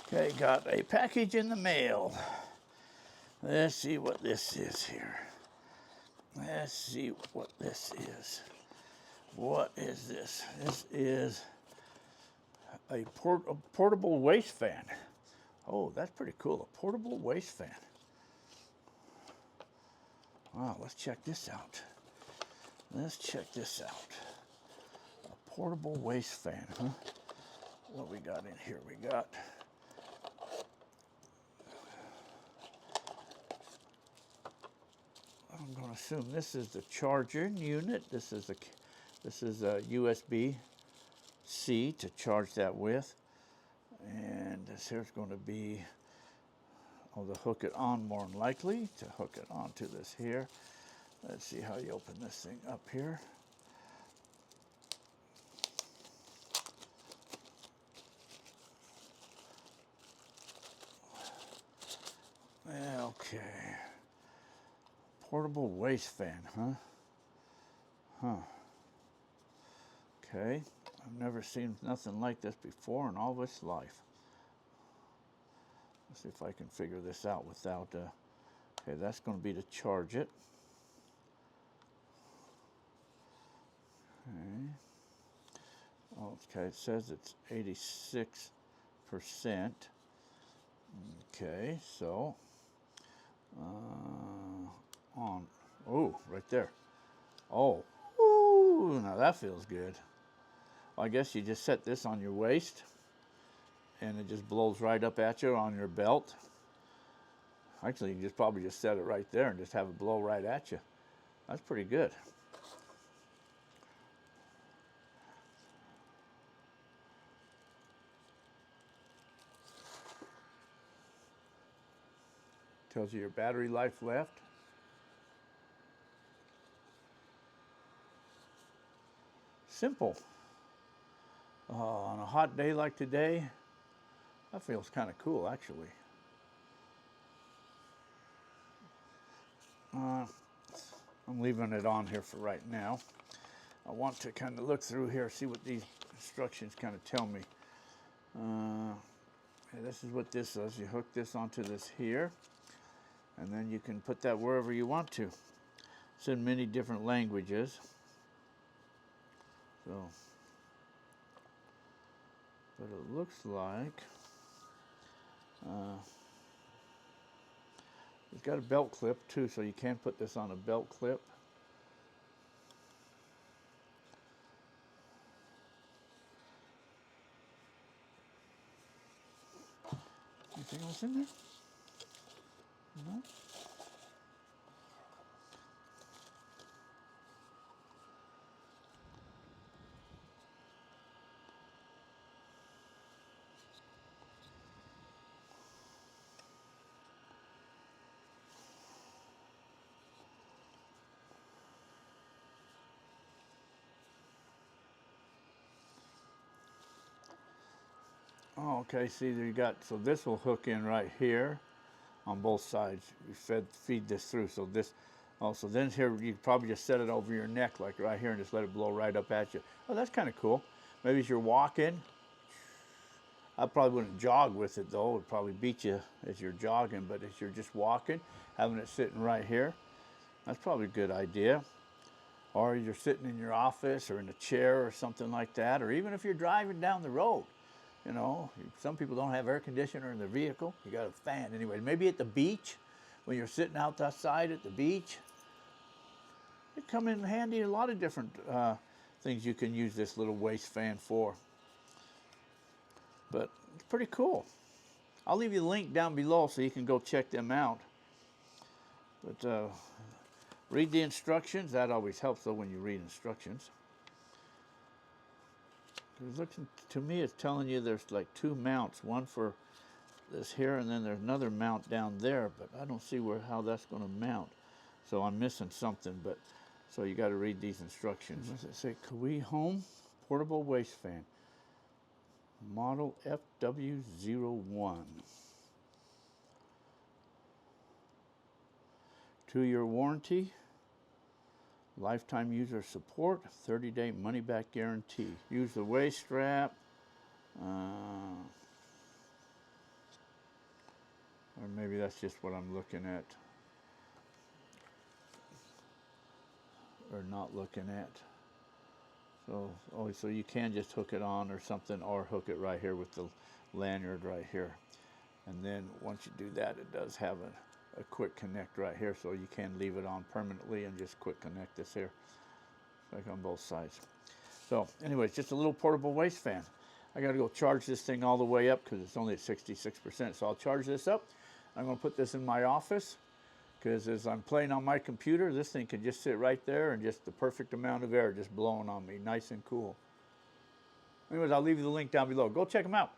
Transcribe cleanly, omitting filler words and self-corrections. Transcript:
Okay, got a package in the mail. Let's see what this is here. Let's see what this is. What is this? This is a portable waist fan. Oh, that's pretty cool, a portable waist fan. Wow, let's check this out. Let's check this out. A portable waist fan, huh? What we got in here? We got I'm going to assume this is the charging unit. This is a USB-C to charge that with. And this here's going to be, to hook it on more than likely, to hook it onto this here. Let's see how you open this thing up here. Okay. Portable waist fan, huh? Okay. I've never seen nothing like this before in all this life. Let's see if I can figure this out without, okay, that's going to be to charge it. Okay, it says it's 86%. Okay, so, on, oh, right there. Oh, ooh, now that feels good. Well, I guess you just set this on your waist and it just blows right up at you on your belt. Actually, you can probably just set it right there and just have it blow right at you. That's pretty good. Tells you your battery life left. Simple. On a hot day like today, that feels kind of cool, actually. I'm leaving it on here for right now. I want to kind of look through here, see what these instructions kind of tell me. This is what this does. You hook this onto this here, and then you can put that wherever you want to. It's in many different languages. So, but it looks like it's got a belt clip too, so you can put this on a belt clip. Anything else in there? No? Oh, okay, see there you got, so this will hook in right here on both sides. You feed this through, so this, also then here you probably just set it over your neck like right here and just let it blow right up at you. Oh, that's kind of cool. Maybe as you're walking, I probably wouldn't jog with it though, it would probably beat you as you're jogging, but as you're just walking, having it sitting right here, that's probably a good idea. Or you're sitting in your office or in a chair or something like that, or even if you're driving down the road. You know, some people don't have air conditioner in their vehicle. You got a fan anyway. Maybe at the beach, when you're sitting outside at the beach, it come in handy. A lot of different things you can use this little waist fan for. But it's pretty cool. I'll leave you the link down below so you can go check them out. But read the instructions. That always helps though when you read instructions. It looks to me it's telling you there's like two mounts, one for this here and then there's another mount down there, but I don't see how that's going to mount. So I'm missing something, but so you got to read these instructions. What does it say? Kawhi Home Portable Waist Fan. Model FW01. 2-year warranty. Lifetime user support, 30-day money-back guarantee. Use the waist strap. Or maybe that's just what I'm looking at. Or not looking at. So, oh, so you can just hook it on or something, or hook it right here with the lanyard right here. And then once you do that, it does have a quick connect right here, so you can leave it on permanently and just quick connect this here, like on both sides. So anyways, just a little portable waist fan. I got to go charge this thing all the way up because it's only at 66%. So I'll charge this up. I'm going to put this in my office, because as I'm playing on my computer, this thing can just sit right there and just the perfect amount of air just blowing on me, nice and cool. Anyways, I'll leave you the link down below. Go check them out.